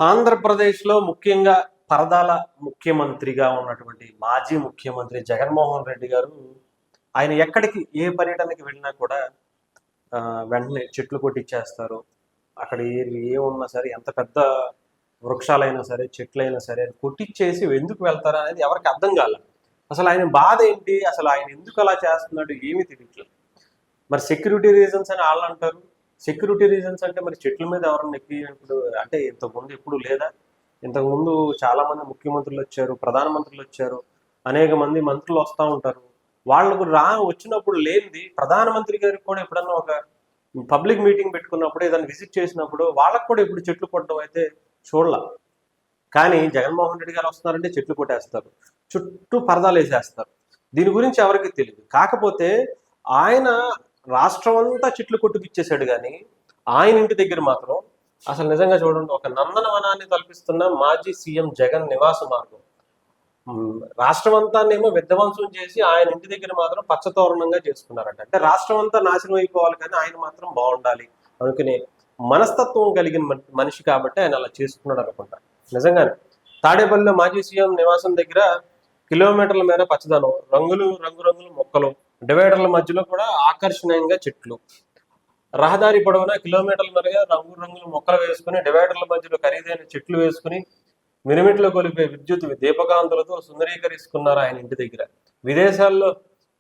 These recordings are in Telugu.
ఆంధ్రప్రదేశ్‌లో ముఖ్యంగా పరదాల ముఖ్యమంత్రిగా ఉన్నటువంటి మాజీ ముఖ్యమంత్రి జగన్మోహన్ రెడ్డి గారు, ఆయన ఎక్కడికి ఏ పర్యటనకి వెళ్ళినా కూడా వెంటనే చెట్లు కొట్టిచ్చేస్తారు. అక్కడ ఏమున్నా సరే, ఎంత పెద్ద వృక్షాలైనా సరే, చెట్లైనా సరే కొట్టిచ్చేసి ఎందుకు వెళ్తారనేది ఎవరికీ అర్థం కాలే. అసలు ఆయన బాధ ఏంటి? అసలు ఆయన ఎందుకు అలా చేస్తున్నాడు? ఏమీ తెలియట్లేదు. మరి సెక్యూరిటీ రీజన్స్ అని ఆళ్ళంటారు. సెక్యూరిటీ రీజన్స్ అంటే మరి చెట్ల మీద ఎవరన్నా ఎక్కినప్పుడు అంటే ఇంతకుముందు ఎప్పుడు లేదా? ఇంతకుముందు చాలామంది ముఖ్యమంత్రులొచ్చారు, ప్రధానమంత్రులొచ్చారు, అనేక మంది మంత్రులు వస్తా ఉంటారు. వాళ్ళకు వచ్చినప్పుడు లేనిది ప్రధానమంత్రి గారికి కూడా ఎప్పుడన్నా ఒక పబ్లిక్ మీటింగ్ పెట్టుకున్నప్పుడు, ఏదైనా విజిట్ చేసినప్పుడు వాళ్ళకి కూడా ఎప్పుడు చెట్లు కొట్టడం అయితే చూడలా. కానీ జగన్మోహన్ రెడ్డి గారు వస్తున్నారంటే చెట్లు కొట్టేస్తారు. చుట్టూ పరదాలేసేస్తారు. దీని గురించి ఎవరికీ తెలీదు. కాకపోతే ఆయన రాష్ట్రం అంతా చెట్లు కొట్టుపిచ్చేశాడు గానీ, ఆయన ఇంటి దగ్గర మాత్రం అసలు నిజంగా చూడండి, ఒక నందనవనాన్ని తలపిస్తున్న మాజీ సీఎం జగన్ నివాస మార్గం. రాష్ట్రం అంతానేమో విధ్వంసం చేసి ఆయన ఇంటి దగ్గర మాత్రం పచ్చతోరణంగా చేసుకున్నారంట. అంటే రాష్ట్రం అంతా నాశనం అయిపోవాలి కానీ ఆయన మాత్రం బాగుండాలి అనుకునే మనస్తత్వం కలిగిన మనిషి కాబట్టి ఆయన అలా చేసుకున్నాడు అనుకుంటా. నిజంగానే తాడేపల్లిలో మాజీ సీఎం నివాసం దగ్గర కిలోమీటర్ల మేర పచ్చదనం, రంగురంగుల మొక్కలు, డివైడర్ల మధ్యలో కూడా ఆకర్షణీయంగా చెట్లు, రహదారి పొడవునా కిలోమీటర్ల మేరగా రంగురంగుల మొక్కలు వేసుకుని, డివైడర్ల మధ్యలో ఖరీదైన చెట్లు వేసుకుని, మినిమిట్లో కొలిపే విద్యుత్ దీపకాంతులతో సుందరీకరిస్తున్నారు ఆయన ఇంటి దగ్గర. విదేశాల్లో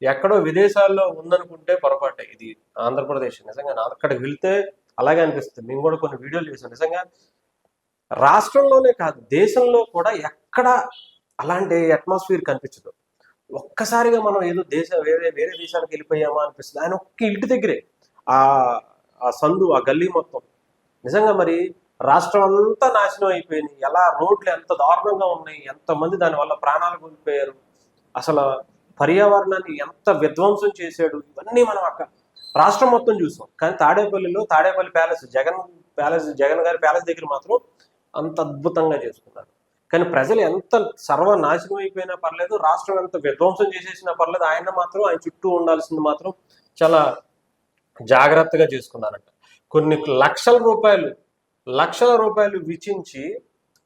ఎక్కడో విదేశాల్లో ఉందనుకుంటే పొరపాటే. ఇది ఆంధ్రప్రదేశ్. నిజంగా అక్కడికి వెళ్తే అలాగే అనిపిస్తుంది. మేము కూడా కొన్ని వీడియోలు చేసాం. నిజంగా రాష్ట్రంలోనే కాదు, దేశంలో కూడా ఎక్కడ అలాంటి అట్మాస్ఫియర్ కనిపించదు. ఒక్కసారిగా మనం ఏదో వేరే వేరే దేశానికి వెళ్ళిపోయామా అనిపిస్తుంది. ఆయన ఒక్క ఇంటి దగ్గరే ఆ సందు, ఆ గల్లీ మొత్తం. నిజంగా మరి రాష్ట్రం అంతా నాశనం అయిపోయింది. ఎలా రోడ్లు ఎంత దారుణంగా ఉన్నాయి, ఎంతమంది దానివల్ల ప్రాణాలు కోల్పోయారు, అసలు పర్యావరణాన్ని ఎంత విధ్వంసం చేశాడు, ఇవన్నీ మనం రాష్ట్రం మొత్తం చూసాం. కానీ తాడేపల్లి ప్యాలెస్, జగన్ గారి ప్యాలెస్ దగ్గర మాత్రం అంత అద్భుతంగా చేసుకున్నారు. కానీ ప్రజలు ఎంత సర్వనాశనం అయిపోయినా పర్లేదు, రాష్ట్రం ఎంత విధ్వంసం చేసేసినా పర్లేదు, ఆయన చుట్టూ ఉండాల్సింది మాత్రం చాలా జాగ్రత్తగా చేసుకున్నారంట. కొన్ని లక్షల రూపాయలు వెచ్చించి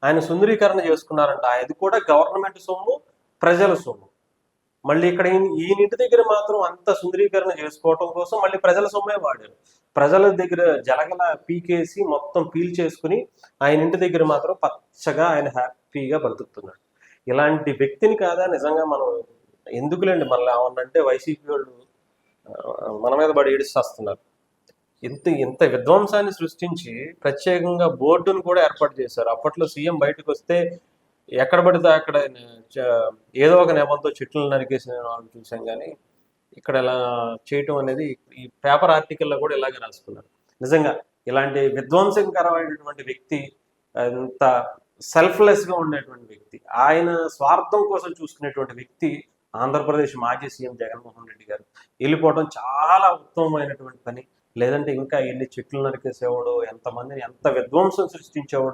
ఆయన సుందరీకరణ చేసుకున్నారంట. అది కూడా గవర్నమెంట్ సొమ్ము, ప్రజల సొమ్ము. మళ్ళీ ఇక్కడ ఈయన ఇంటి దగ్గర మాత్రం అంత సుందరీకరణ చేసుకోవటం కోసం మళ్ళీ ప్రజల సొమ్మే వాడారు. ప్రజల దగ్గర జలగల పీకేసి మొత్తం పీల్చేసుకుని ఆయన ఇంటి దగ్గర మాత్రం పచ్చగా ఆయన హ్యాపీగా బ్రతుకుతున్నాడు. ఇలాంటి వ్యక్తిని కాదా నిజంగా మనం ఎందుకులేండి, మళ్ళీ ఏమన్నంటే వైసీపీ వాళ్ళు మన మీద పడి ఏడిస్తేస్తున్నారు. ఇంత విధ్వంసాన్ని సృష్టించి ప్రత్యేకంగా బోర్డును కూడా ఏర్పాటు చేశారు. అప్పట్లో సీఎం బయటకు వస్తే ఎక్కడ పడితే అక్కడ ఏదో ఒక నెపంతో చెట్లు నరికేసిన వాళ్ళు చూసాం. కానీ ఇక్కడ ఇలా చేయటం అనేది ఈ పేపర్ ఆర్టికల్లో కూడా ఇలాగే రాసుకున్నారు. నిజంగా ఇలాంటి విధ్వంసకరమైనటువంటి వ్యక్తి, అంత సెల్ఫ్లెస్గా ఉండేటువంటి వ్యక్తి, ఆయన స్వార్థం కోసం చూసుకునేటువంటి వ్యక్తి ఆంధ్రప్రదేశ్ మాజీ సీఎం జగన్మోహన్ రెడ్డి గారు. వెళ్ళిపోవడం చాలా ఉత్తమమైనటువంటి పని. లేదంటే ఇంకా ఎన్ని చెట్లు నరికేసేవాడు, ఎంతమందిని ఎంత విధ్వంసం సృష్టించేవాడు.